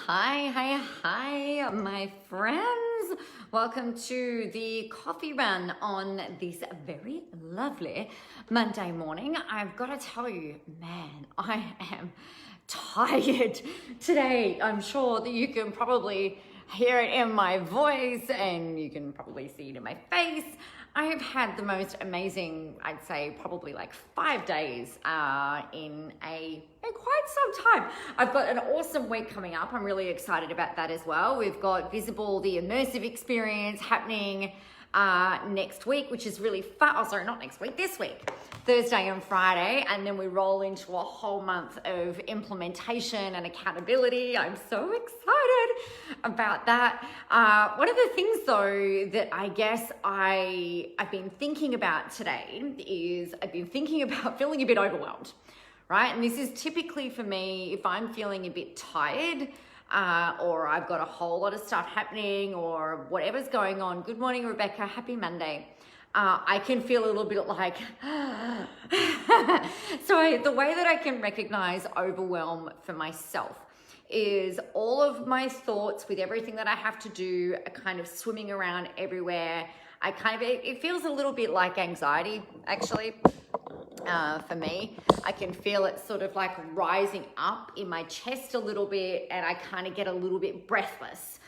Hi, my friends. Welcome to the coffee run on this very lovely Monday morning. I've got to tell you, man, I am tired today. I'm sure that you can probably hear it in my voice and you can probably see it in my face. I have had the most amazing, I'd say probably like 5 days in quite some time. I've got an awesome week coming up. I'm really excited about that as well. We've got Visible, the immersive experience happening next week, which is really fun. Oh, sorry, not next week, this week, Thursday and Friday. And then we roll into a whole month of implementation and accountability. I'm so excited about that. One of the things though that I guess I've been thinking about today is I've been thinking about feeling a bit overwhelmed, right? And this is typically for me if I'm feeling a bit tired, or I've got a whole lot of stuff happening or whatever's going on. Good morning, Rebecca. Happy Monday. I can feel a little bit like, so the way that I can recognize overwhelm for myself is all of my thoughts with everything that I have to do are kind of swimming around everywhere. It feels a little bit like anxiety, actually. For me, I can feel it sort of like rising up in my chest a little bit, and I kind of get a little bit breathless.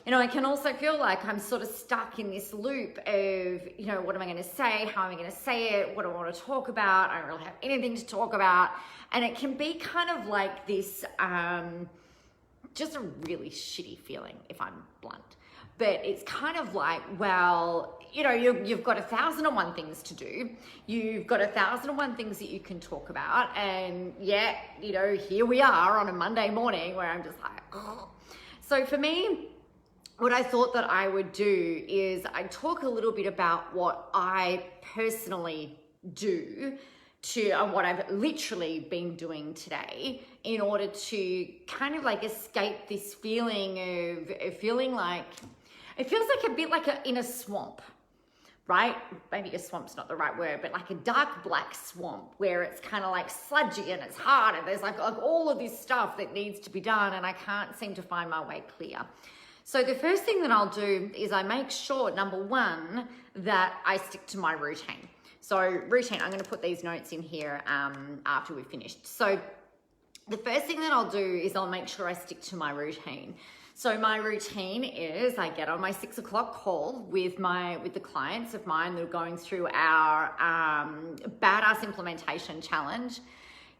I can also feel like I'm sort of stuck in this loop of, what am I going to say? How am I going to say it? What do I want to talk about? I don't really have anything to talk about. And it can be kind of like this, just a really shitty feeling, if I'm blunt. But it's kind of like, well, you've got 1,001 things to do. You've got 1,001 things that you can talk about. And yet, here we are on a Monday morning where I'm just like, oh. So for me, what I thought that I would do is I'd talk a little bit about what I personally do and what I've literally been doing today in order to kind of like escape this feeling of feeling like, it feels like a bit like in a swamp, right? Maybe a swamp's not the right word, but like a dark black swamp where it's kind of like sludgy and it's hard and there's like all of this stuff that needs to be done and I can't seem to find my way clear. So the first thing that I'll do is I make sure, number one, that I stick to my routine. So routine, I'm going to put these notes in here after we've finished. So the first thing that I'll do is I'll make sure I stick to my routine. So my routine is I get on my 6 o'clock call with the clients of mine that are going through our badass implementation challenge.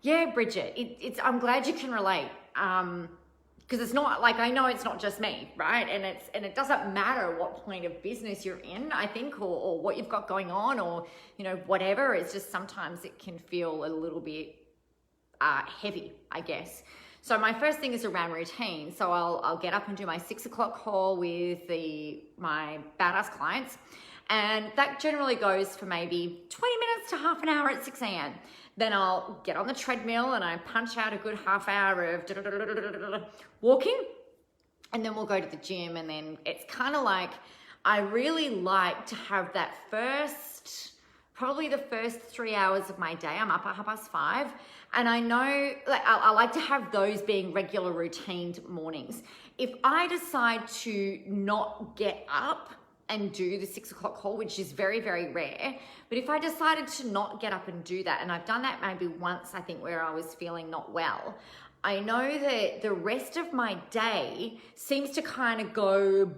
Yeah, Bridget, I'm glad you can relate. Because it's not like, I know it's not just me, right? And it doesn't matter what point of business you're in, I think, or what you've got going on, or whatever. It's just sometimes it can feel a little bit heavy, I guess. So my first thing is around routine. So I'll get up and do my 6 o'clock call with my badass clients. And that generally goes for maybe 20 minutes to half an hour at 6 a.m. Then I'll get on the treadmill and I punch out a good half hour of walking. And then we'll go to the gym. And then it's kind of like, I really like to have that probably the first 3 hours of my day. I'm up at 5:30. And I know, like, I like to have those being regular routined mornings. If I decide to not get up and do the 6 o'clock call, which is very, very rare, but if I decided to not get up and do that, and I've done that maybe once, I think, where I was feeling not well, I know that the rest of my day seems to kind of go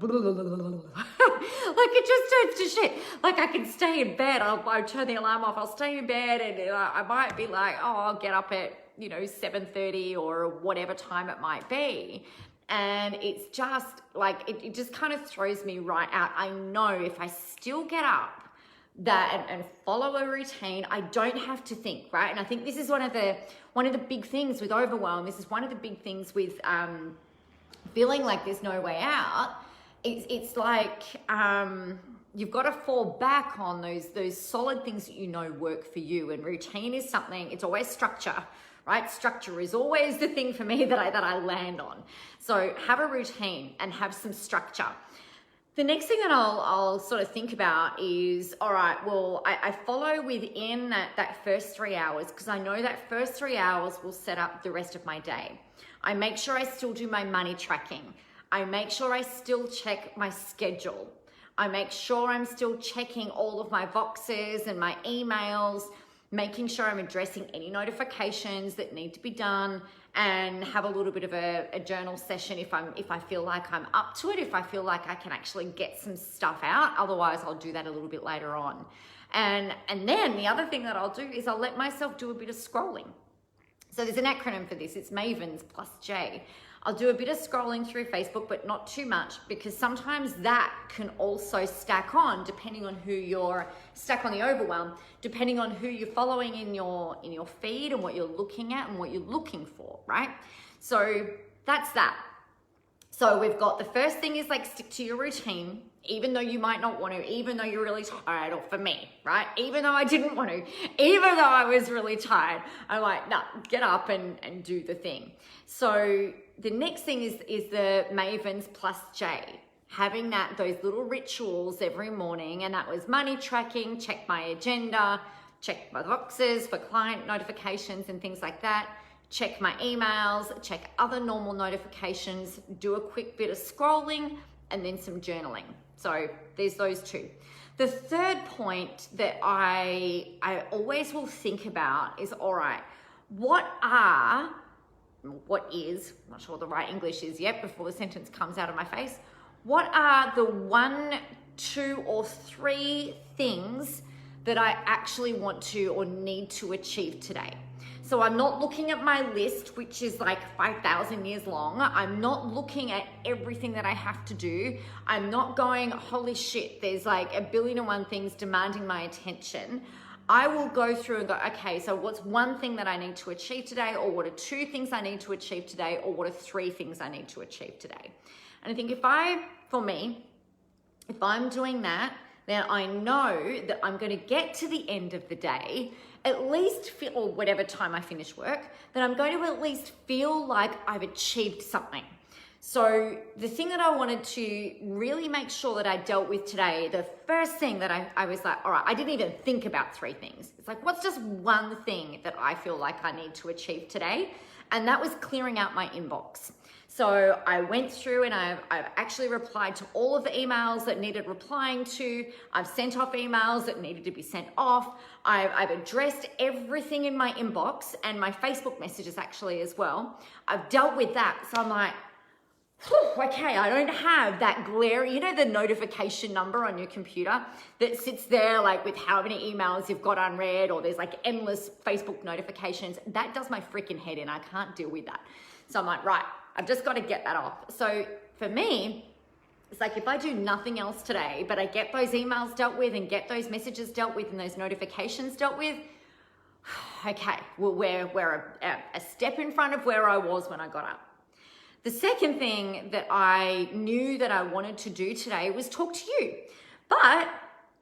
like it just turns to shit. Like I can stay in bed, I'll turn the alarm off, I'll stay in bed, and I might be like, oh, I'll get up at 7:30 or whatever time it might be. And it's just like, it just kind of throws me right out. I know if I still get up and follow a routine, I don't have to think, right? And I think this is one of the big things with overwhelm. This is one of the big things with feeling like there's no way out. It's like you've got to fall back on those solid things that work for you. And routine is something, it's always structure, right? Structure is always the thing for me that I land on. So have a routine and have some structure. The next thing that I'll sort of think about is, all right, well, I follow within that first 3 hours, because I know that first 3 hours will set up the rest of my day. I make sure I still do my money tracking. I make sure I still check my schedule. I make sure I'm still checking all of my boxes and my emails, making sure I'm addressing any notifications that need to be done, and have a little bit of a journal session if I feel like I'm up to it, if I feel like I can actually get some stuff out. Otherwise, I'll do that a little bit later on. And then the other thing that I'll do is I'll let myself do a bit of scrolling. So there's an acronym for this. It's Mavens plus J. I'll do a bit of scrolling through Facebook, but not too much, because sometimes that can also stack on, depending on who you're stack on the overwhelm, depending on who you're following in your feed and what you're looking at and what you're looking for, right? So that's that. So we've got the first thing is like stick to your routine, even though you might not want to, even though you're really tired, or for me, right? Even though I didn't want to, even though I was really tired, I'm like, nah, get up and do the thing. So the next thing is the Mavens plus J, having those little rituals every morning. And that was money tracking, check my agenda, check my boxes for client notifications and things like that. Check my emails, check other normal notifications, do a quick bit of scrolling, and then some journaling. So there's those two. The third point that I always will think about is, all right, what is, I'm not sure what the right English is yet before the sentence comes out of my face. What are the 1, 2, or 3 things that I actually want to or need to achieve today? So I'm not looking at my list, which is like 5,000 years long. I'm not looking at everything that I have to do. I'm not going, holy shit, there's like 1,000,000,001 things demanding my attention. I will go through and go, okay, so what's one thing that I need to achieve today? Or what are 2 things I need to achieve today? Or what are 3 things I need to achieve today? And I think if I'm doing that, then I know that I'm going to get to the end of the day, at least feel, or whatever time I finish work, that I'm going to at least feel like I've achieved something. So the thing that I wanted to really make sure that I dealt with today, the first thing that I was like, all right, I didn't even think about 3 things. It's like, what's just one thing that I feel like I need to achieve today? And that was clearing out my inbox. So I went through and I've actually replied to all of the emails that needed replying to. I've sent off emails that needed to be sent off. I've addressed everything in my inbox and my Facebook messages actually as well. I've dealt with that. So I'm like, okay, I don't have that glare, you know, the notification number on your computer that sits there like with how many emails you've got unread, or there's like endless Facebook notifications. That does my freaking head in. I can't deal with that. So I'm like, right, I've just got to get that off. So for me, it's like if I do nothing else today, but I get those emails dealt with and get those messages dealt with and those notifications dealt with, okay, well, we're a step in front of where I was when I got up. The second thing that I knew that I wanted to do today was talk to you. But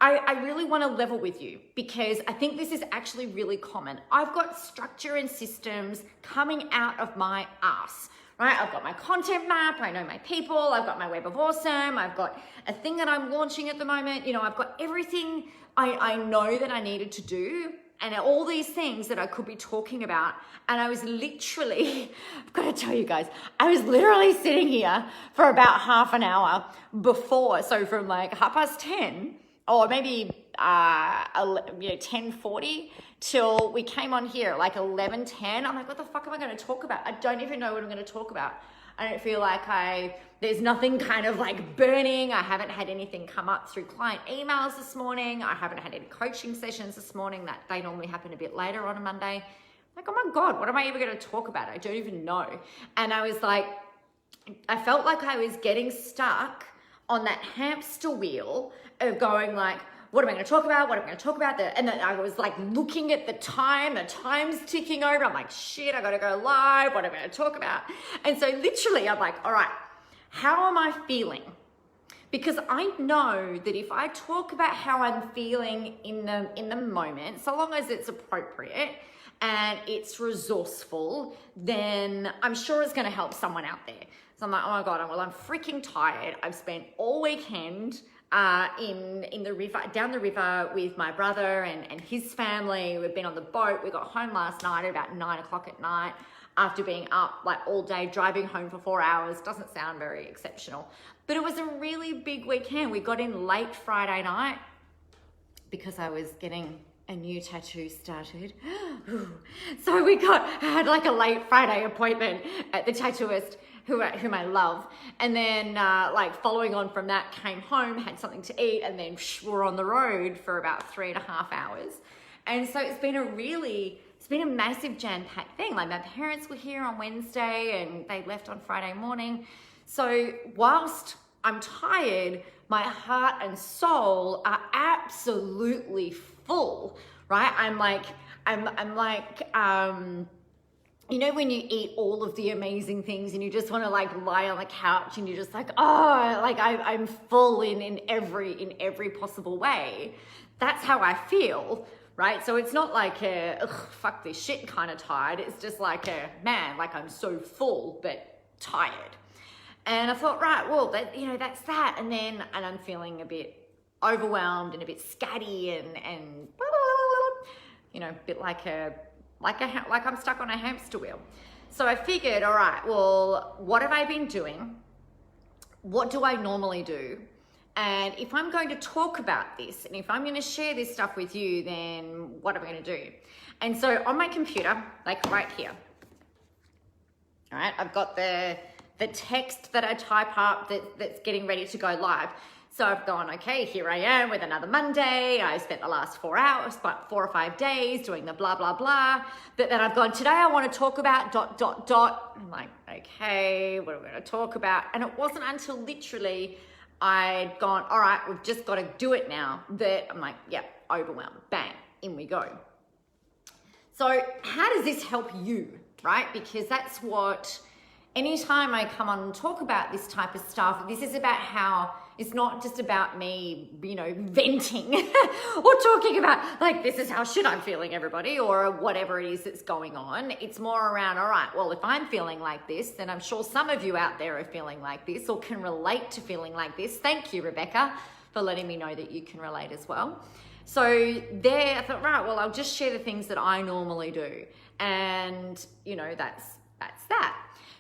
I really want to level with you, because I think this is actually really common. I've got structure and systems coming out of my ass, right? I've got my content map, I know my people, I've got my Web of Awesome, I've got a thing that I'm launching at the moment. You know, I've got everything I know that I needed to do, and all these things that I could be talking about. And I was literally, I've got to tell you guys, I was literally sitting here for about half an hour before. So from like 10:30, or maybe 10:40 till we came on here like 11:10. I'm like, what the fuck am I going to talk about? I don't even know what I'm going to talk about. I don't feel like there's nothing kind of like burning. I haven't had anything come up through client emails this morning. I haven't had any coaching sessions this morning. That they normally happen a bit later on a Monday. Like, oh my God, what am I even going to talk about? I don't even know. And I was like, I felt like I was getting stuck on that hamster wheel of going like, what am I going to talk about? What am I going to talk about? And then I was like looking at the time's ticking over. I'm like, shit, I got to go live. What am I going to talk about? And so literally I'm like, all right, how am I feeling? Because I know that if I talk about how I'm feeling in the moment, so long as it's appropriate and it's resourceful, then I'm sure it's going to help someone out there. So I'm like, oh my God, well, I'm freaking tired. I've spent all weekend in the river, down the river with my brother and his family. We've been on the boat. We got home last night at about 9 o'clock at night. after being up like all day, driving home for 4 hours. Doesn't sound very exceptional, but it was a really big weekend. We got in late Friday night because I was getting a new tattoo started. So I had like a late Friday appointment at the tattooist whom I love. And then like following on from that, came home, had something to eat, and then we're on the road for about 3.5 hours. And so it's been a massive jam-packed thing. Like my parents were here on Wednesday and they left on Friday morning. So whilst I'm tired, my heart and soul are absolutely full, right? I'm like, you know, when you eat all of the amazing things and you just want to like lie on the couch and you're just like, oh, like I'm full in every possible way. That's how I feel, right? So it's not like a, ugh, fuck this shit kind of tired. It's just like a, man, like I'm so full, but tired. And I thought, right, well, that's that. And I'm feeling a bit overwhelmed and a bit scatty and you know, a bit like I'm stuck on a hamster wheel. So I figured, all right, well, what have I been doing? What do I normally do? And if I'm going to talk about this, and if I'm going to share this stuff with you, then what am I going to do? And so on my computer, like right here, all right, I've got the text that I type up that's getting ready to go live. So I've gone, okay, here I am with another Monday. I spent the last 4 hours, but 4 or 5 days doing the blah, blah, blah. But then I've gone, today I want to talk about ... I'm like, okay, what are we going to talk about? And it wasn't until literally I'd gone, all right, we've just got to do it now, that I'm like, yep, overwhelmed, bang, in we go. So how does this help you, right? Because that's what, anytime I come on and talk about this type of stuff, this is about how it's not just about me, you know, venting or talking about like, this is how shit I'm feeling, everybody, or whatever it is that's going on. It's more around, all right, well, if I'm feeling like this, then I'm sure some of you out there are feeling like this or can relate to feeling like this. Thank you, Rebecca, for letting me know that you can relate as well. So there, I thought, right, well, I'll just share the things that I normally do. And, you know, that's that.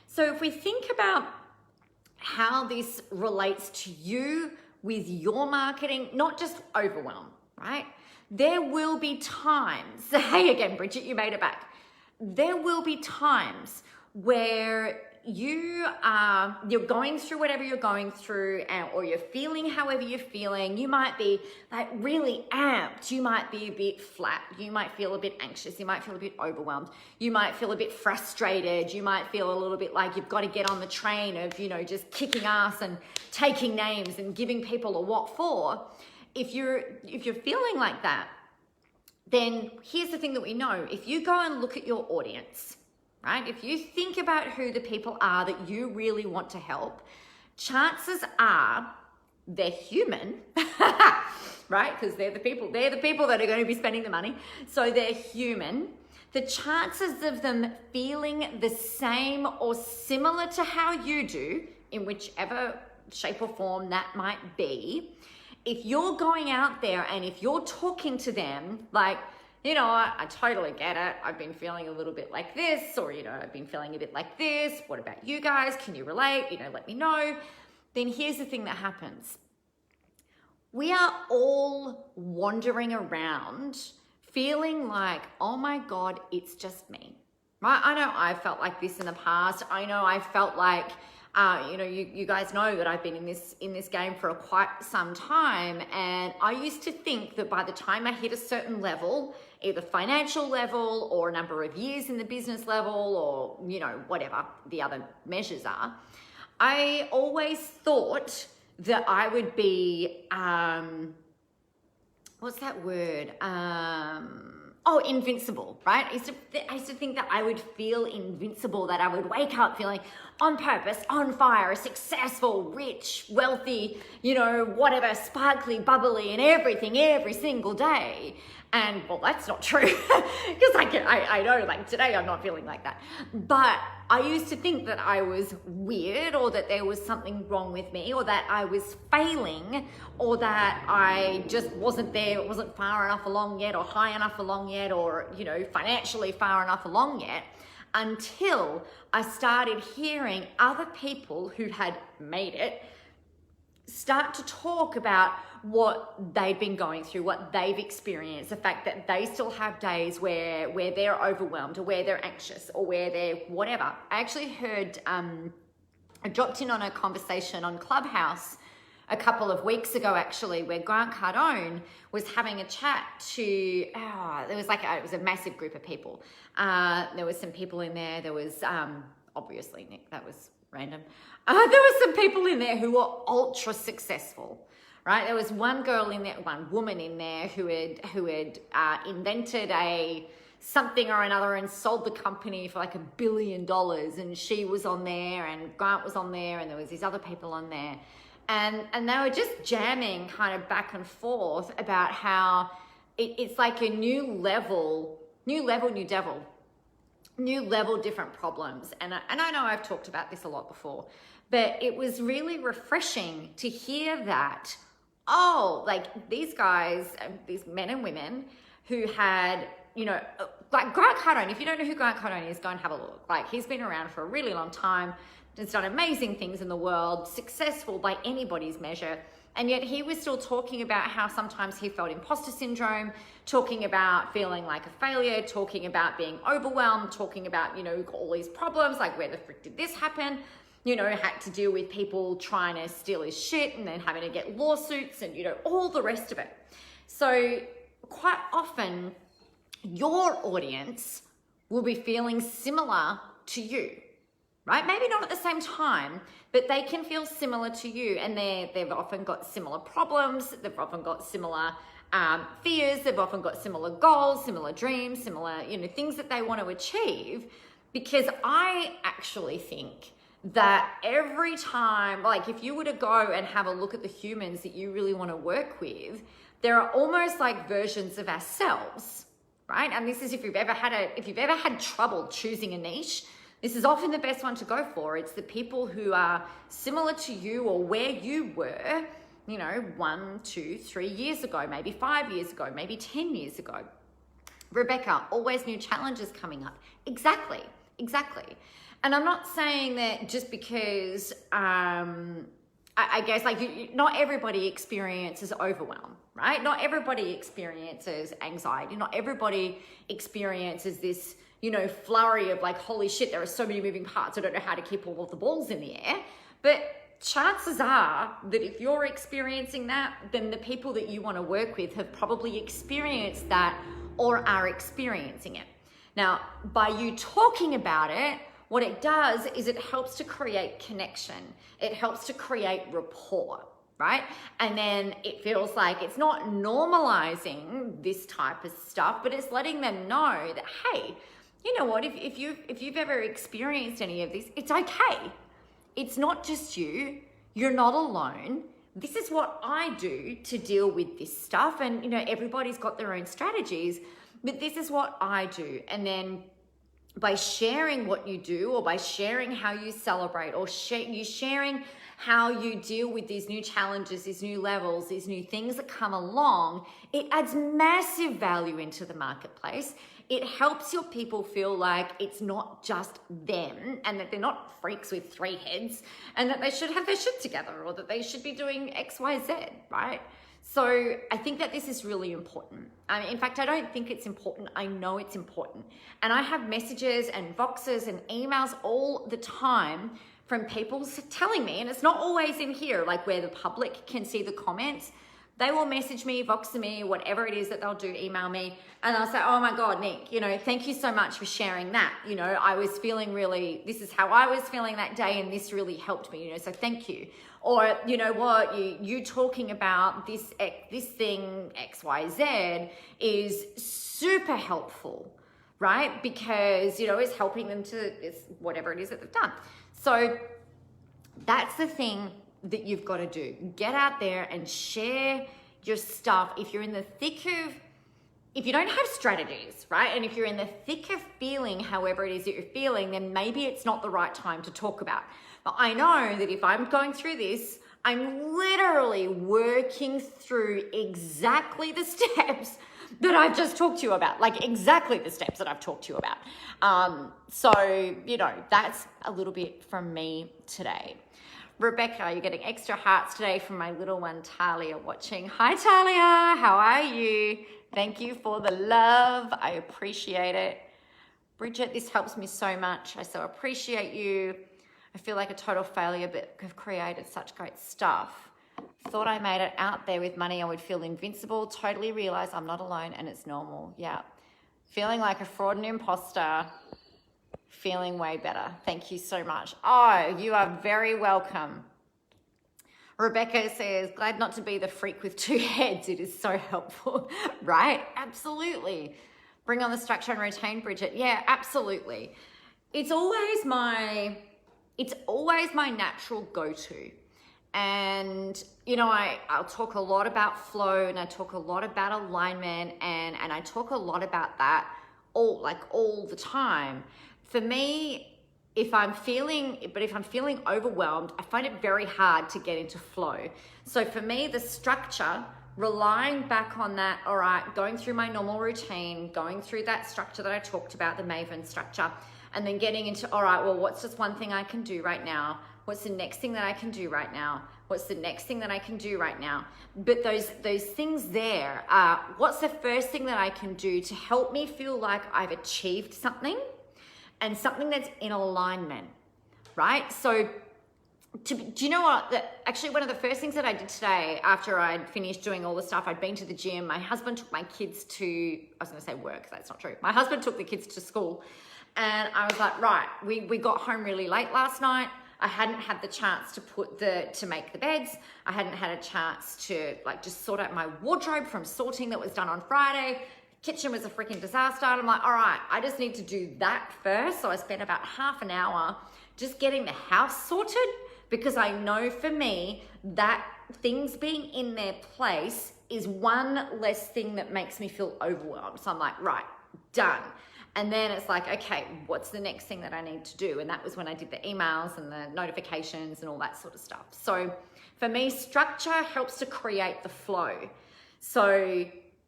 So if we think about how this relates to you with your marketing, not just overwhelm, right? There will be times, hey again, Bridget, you made it back. There will be times where you're going through whatever you're going through, or you're feeling however you're feeling. You might be like really amped. You might be a bit flat. You might feel a bit anxious. You might feel a bit overwhelmed. You might feel a bit frustrated. You might feel a little bit like you've got to get on the train of, you know, just kicking ass and taking names and giving people a what for. If you're feeling like that, then here's the thing that we know. If you go and look at your audience, right? If you think about who the people are that you really want to help, chances are they're human, right? Because they're the people that are going to be spending the money. So they're human. The chances of them feeling the same or similar to how you do, in whichever shape or form that might be, if you're going out there and if you're talking to them like, you know, I totally get it. I've been feeling a little bit like this, or, you know, I've been feeling a bit like this. What about you guys? Can you relate? You know, let me know. Then here's the thing that happens. We are all wandering around feeling like, oh my God, it's just me, right? I know I felt like this in the past. I know I felt like, you know, you guys know that I've been in this game for quite some time. And I used to think that by the time I hit a certain level, either financial level or a number of years in the business level, or, you know, whatever the other measures are, I always thought that I would be, what's that word? Invincible, right? I used to think that I would feel invincible, that I would wake up feeling on purpose, on fire, successful, rich, wealthy, you know, whatever, sparkly, bubbly, and everything every single day. And well, that's not true, because I know, like today I'm not feeling like that. But I used to think that I was weird, or that there was something wrong with me, or that I was failing, or that I just wasn't there, it wasn't far enough along yet, or high enough along yet, or, you know, financially far enough along yet, until I started hearing other people who had made it start to talk about what they've been going through, what they've experienced, the fact that they still have days where they're overwhelmed or where they're anxious or where they're whatever. I actually heard, I dropped in on a conversation on Clubhouse a couple of weeks ago, actually, where Grant Cardone was having a chat to, there was it was a massive group of people. There was some people in there. There was, obviously, Nick, that was random. There were some people in there who were ultra successful, right? There was one girl in there, one woman in there who had invented something or another and sold the company for like $1 billion. And she was on there and Grant was on there and there was these other people on there. And they were just jamming kind of back and forth about how it's like a new level, new devil. New level, different problems. And I know I've talked about this a lot before, but it was really refreshing to hear that, like these guys, these men and women who had, like Grant Cardone, if you don't know who Grant Cardone is, go and have a look. Like, he's been around for a really long time, has done amazing things in the world, successful by anybody's measure. And yet he was still talking about how sometimes he felt imposter syndrome, talking about feeling like a failure, talking about being overwhelmed, talking about, all these problems, like where the frick did this happen? Had to deal with people trying to steal his shit and then having to get lawsuits and, all the rest of it. So quite often your audience will be feeling similar to you. Right? Maybe not at the same time, but they can feel similar to you, and they've often got similar problems. They've often got similar fears. They've often got similar goals, similar dreams, similar, things that they want to achieve. Because I actually think that every time, like if you were to go and have a look at the humans that you really want to work with, there are almost like versions of ourselves, right? And this is if you've ever had trouble choosing a niche. This is often the best one to go for. It's the people who are similar to you or where you were, 1, 2, 3 years ago, maybe 5 years ago, maybe 10 years ago. Rebecca, always new challenges coming up. Exactly. And I'm not saying that just because, I guess not everybody experiences overwhelm, right? Not everybody experiences anxiety. Not everybody experiences this, flurry of like, holy shit, there are so many moving parts. I don't know how to keep all of the balls in the air. But chances are that if you're experiencing that, then the people that you want to work with have probably experienced that or are experiencing it. Now, by you talking about it, what it does is it helps to create connection. It helps to create rapport, right? And then it feels like it's not normalizing this type of stuff, but it's letting them know that, hey, you know what, if you've ever experienced any of this, it's okay. It's not just you. You're not alone. This is what I do to deal with this stuff. And, everybody's got their own strategies, but this is what I do. And then by sharing what you do, or by sharing how you celebrate, or sharing how you deal with these new challenges, these new levels, these new things that come along, it adds massive value into the marketplace. It helps your people feel like it's not just them and that they're not freaks with 3 heads and that they should have their shit together or that they should be doing X, Y, Z, right? So I think that this is really important. In fact, I don't think it's important. I know it's important. And I have messages and boxes and emails all the time from people telling me, and it's not always in here, like where the public can see the comments. They will message me, vox me, whatever it is that they'll do, email me, and they'll say, oh my God, Nick, thank you so much for sharing that. I was feeling this is how I was feeling that day, and this really helped me, so thank you. Or, you know what, you talking about this thing, X, Y, Z, is super helpful, right? Because, it's helping them it's whatever it is that they've done. So that's the thing that you've got to do. Get out there and share your stuff. If you're in the thick of, if you don't have strategies, right? And if you're in the thick of feeling however it is that you're feeling, then maybe it's not the right time to talk about. But I know that if I'm going through this, I'm literally working through exactly the steps that I've just talked to you about, like exactly the steps that I've talked to you about. So, you know, that's a little bit from me today. Rebecca, you're getting extra hearts today from my little one, Talia, watching. Hi, Talia. How are you? Thank you for the love. I appreciate it. Bridget, this helps me so much. I so appreciate you. I feel like a total failure, but have created such great stuff. Thought I made it out there with money, I would feel invincible. Totally realize I'm not alone and it's normal. Yeah. Feeling like a fraud and imposter. Feeling way better. Thank you so much. Oh, you are very welcome. Rebecca says, glad not to be the freak with two heads. It is so helpful, right? Absolutely. Bring on the structure and routine, Bridget. Yeah, absolutely. It's always my natural go-to. And, you know, I'll talk a lot about flow and I talk a lot about alignment and I talk a lot about that all the time. For me, if I'm feeling overwhelmed, I find it very hard to get into flow. So for me, the structure, relying back on that, all right, going through my normal routine, going through that structure that I talked about, the Maven structure, and then getting into, all right, well, what's just one thing I can do right now? What's the next thing that I can do right now? What's the next thing that I can do right now? But those things there, what's the first thing that I can do to help me feel like I've achieved something and something that's in alignment, right? So do you know what? Actually, one of the first things that I did today after I'd finished doing all the stuff, I'd been to the gym, my husband took my kids to, I was gonna say work, that's not true. My husband took the kids to school and I was like, right, we got home really late last night. I hadn't had the chance to make the beds. I hadn't had a chance to like just sort out my wardrobe from sorting that was done on Friday. Kitchen was a freaking disaster. And I'm like, all right, I just need to do that first. So I spent about half an hour just getting the house sorted because I know for me that things being in their place is one less thing that makes me feel overwhelmed. So I'm like, right, done. And then it's like, okay, what's the next thing that I need to do? And that was when I did the emails and the notifications and all that sort of stuff. So for me, structure helps to create the flow. So,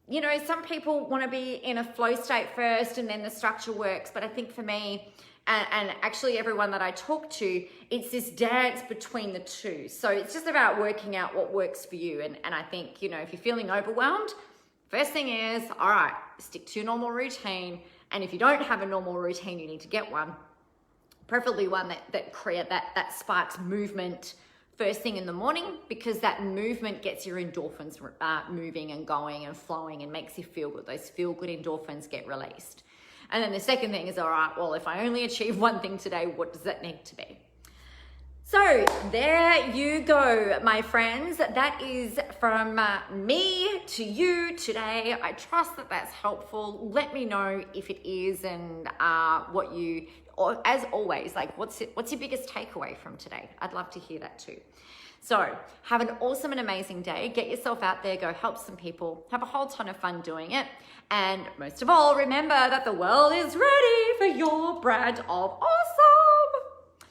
you know, some people want to be in a flow state first and then the structure works. But I think for me, and actually everyone that I talk to, it's this dance between the two. So it's just about working out what works for you. And I think, you know, if you're feeling overwhelmed, first thing is, all right, stick to your normal routine. And if you don't have a normal routine, you need to get one, preferably one that sparks movement first thing in the morning, because that movement gets your endorphins moving and going and flowing and makes you feel good. Those feel good endorphins get released. And then the second thing is, all right, well, if I only achieve one thing today, what does that need to be? So there you go, my friends. That is from me to you today. I trust that that's helpful. Let me know if it is and what you, or as always, like what's your biggest takeaway from today? I'd love to hear that too. So have an awesome and amazing day. Get yourself out there, go help some people, have a whole ton of fun doing it. And most of all, remember that the world is ready for your brand of awesome,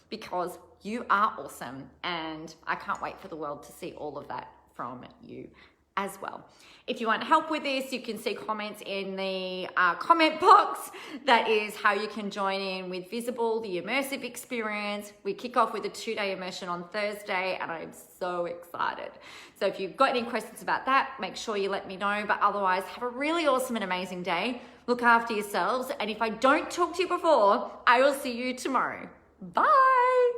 because you are awesome, and I can't wait for the world to see all of that from you as well. If you want help with this, you can see comments in the comment box. That is how you can join in with Visible, the immersive experience. We kick off with a 2-day immersion on Thursday, and I'm so excited. So if you've got any questions about that, make sure you let me know. But otherwise, have a really awesome and amazing day. Look after yourselves. And if I don't talk to you before, I will see you tomorrow. Bye.